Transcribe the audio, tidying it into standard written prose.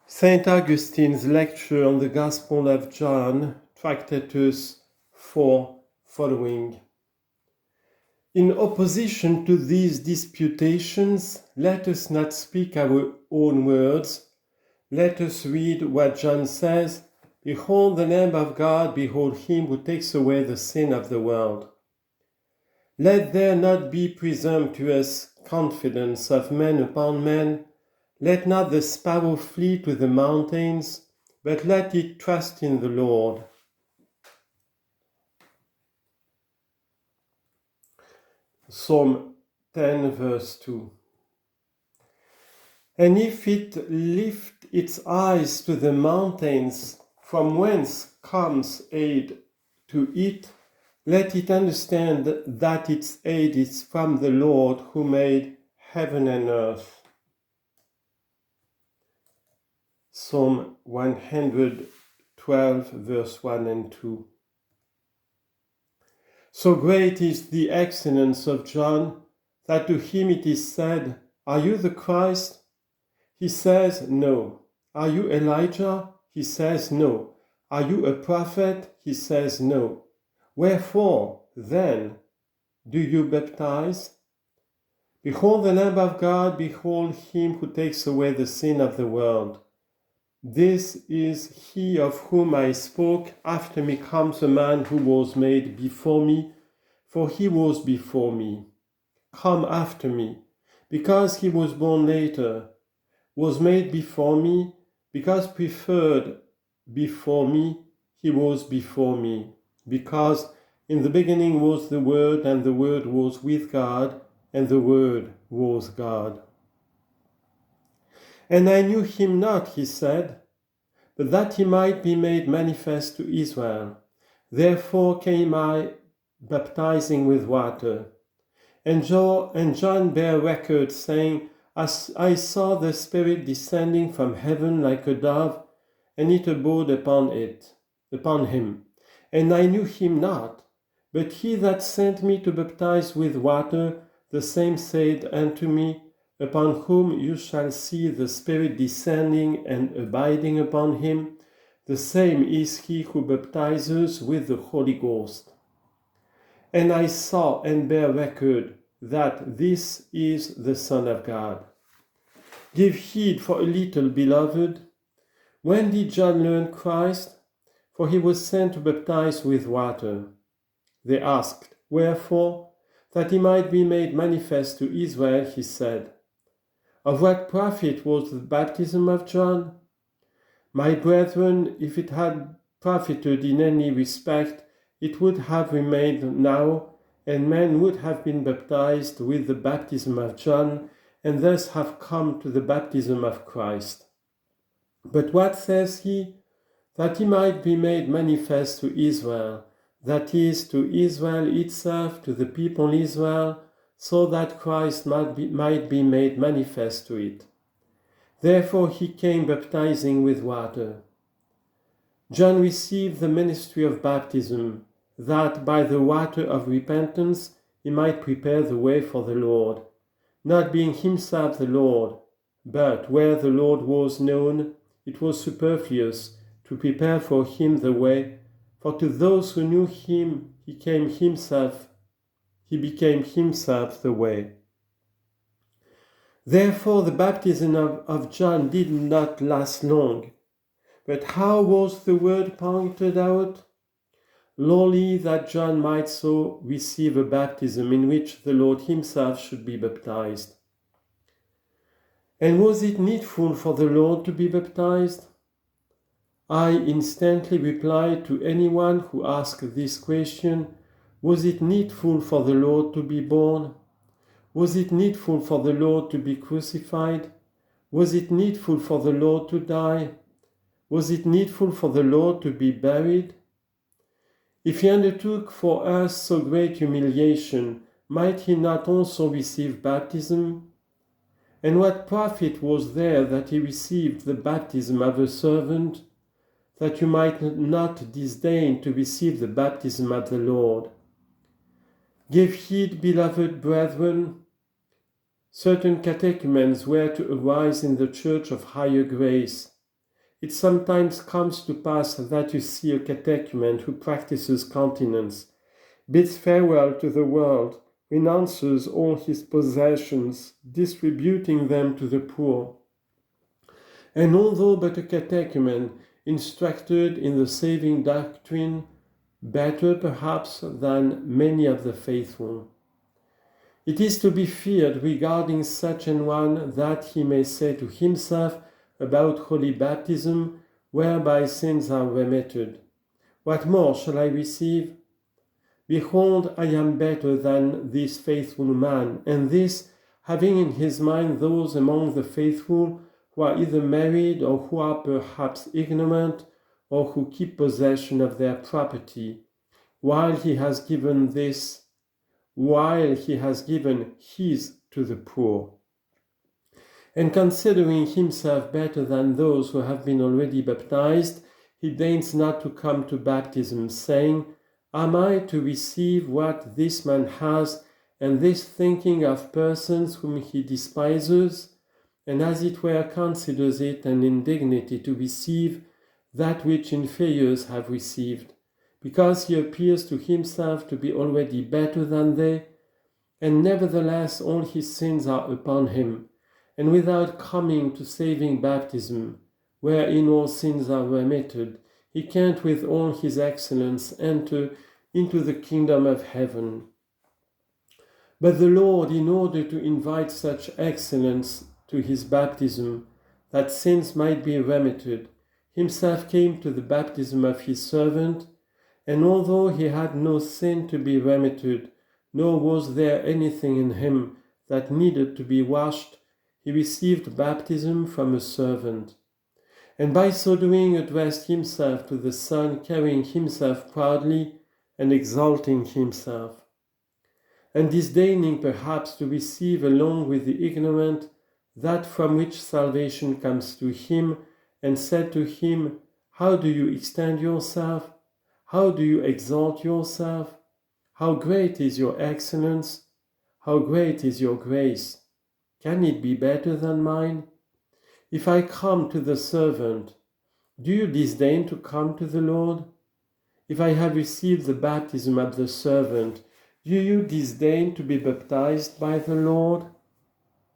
Saint Augustine's lecture on the Gospel of John, Tractatus 4, following. In opposition to these disputations, let us not speak our own words. Let us read what John says, "Behold the Lamb of God, behold him who takes away the sin of the world." Let there not be presumptuous confidence of men upon men. Let not the sparrow flee to the mountains, but let it trust in the Lord. Psalm 10, verse 2. And if it lift its eyes to the mountains, from whence comes aid to it, let it understand that its aid is from the Lord who made heaven and earth. Psalm 112, verse 1 and 2. So great is the excellence of John that to him it is said, "Are you the Christ?" He says, "No." "Are you Elijah?" He says, "No." "Are you a prophet?" He says, "No." "Wherefore, then, do you baptize?" Behold the Lamb of God, behold him who takes away the sin of the world. This is he of whom I spoke. After me comes a man who was made before me, for he was before me. Come after me, because he was born later, was made before me, because preferred before me, he was before me. Because in the beginning was the Word, and the Word was with God, and the Word was God. And I knew him not, he said, but that he might be made manifest to Israel. Therefore came I, baptizing with water. And John bare record, saying, "As I saw the Spirit descending from heaven like a dove, and it abode upon him. And I knew him not, but he that sent me to baptize with water, the same said unto me, Upon whom you shall see the Spirit descending and abiding upon him, the same is he who baptizes with the Holy Ghost." And I saw and bear record that this is the Son of God. Give heed for a little, beloved. When did John learn Christ? For he was sent to baptize with water. They asked, "Wherefore?" That he might be made manifest to Israel, he said. Of what profit was the baptism of John? My brethren, if it had profited in any respect, it would have remained now, and men would have been baptized with the baptism of John, and thus have come to the baptism of Christ. But what says he? That he might be made manifest to Israel, that is, to Israel itself, to the people Israel, so that Christ might be made manifest to it. Therefore he came baptizing with water. John received the ministry of baptism, that by the water of repentance he might prepare the way for the Lord, not being himself the Lord, but where the Lord was known, it was superfluous to prepare for him the way, for to those who knew him he became himself the way. Therefore the baptism of John did not last long. But how was the word pointed out? Lowly, that John might so receive a baptism in which the Lord himself should be baptized. And was it needful for the Lord to be baptized? I instantly replied to anyone who asked this question, was it needful for the Lord to be born? Was it needful for the Lord to be crucified? Was it needful for the Lord to die? Was it needful for the Lord to be buried? If he undertook for us so great humiliation, might he not also receive baptism? And what profit was there that he received the baptism of a servant, that you might not disdain to receive the baptism of the Lord? Give heed, beloved brethren. Certain catechumens were to arise in the church of higher grace. it sometimes comes to pass that you see a catechumen who practices continence, bids farewell to the world, renounces all his possessions, distributing them to the poor. And although but a catechumen, instructed in the saving doctrine, better perhaps than many of the faithful. It is to be feared regarding such an one that he may say to himself about holy baptism, whereby sins are remitted, "What more shall I receive? Behold, I am better than this faithful man," and this, having in his mind those among the faithful who are either married or who are perhaps ignorant or who keep possession of their property, while he has given his to the poor. And considering himself better than those who have been already baptized, he deigns not to come to baptism, saying, "Am I to receive what this man has, and this thinking of persons whom he despises, and as it were considers it an indignity to receive that which inferiors have received, because he appears to himself to be already better than they, and nevertheless all his sins are upon him, and without coming to saving baptism, wherein all sins are remitted, he can't with all his excellence enter into the kingdom of heaven." But the Lord, in order to invite such excellence to his baptism, that sins might be remitted, himself came to the baptism of his servant, and although he had no sin to be remitted, nor was there anything in him that needed to be washed, he received baptism from a servant, and by so doing addressed himself to the Son, carrying himself proudly and exalting himself, and disdaining perhaps to receive along with the ignorant that from which salvation comes to him, and said to him, "How do you extend yourself? How do you exalt yourself? How great is your excellence? How great is your grace? Can it be better than mine? If I come to the servant, do you disdain to come to the Lord? If I have received the baptism of the servant, do you disdain to be baptized by the Lord?"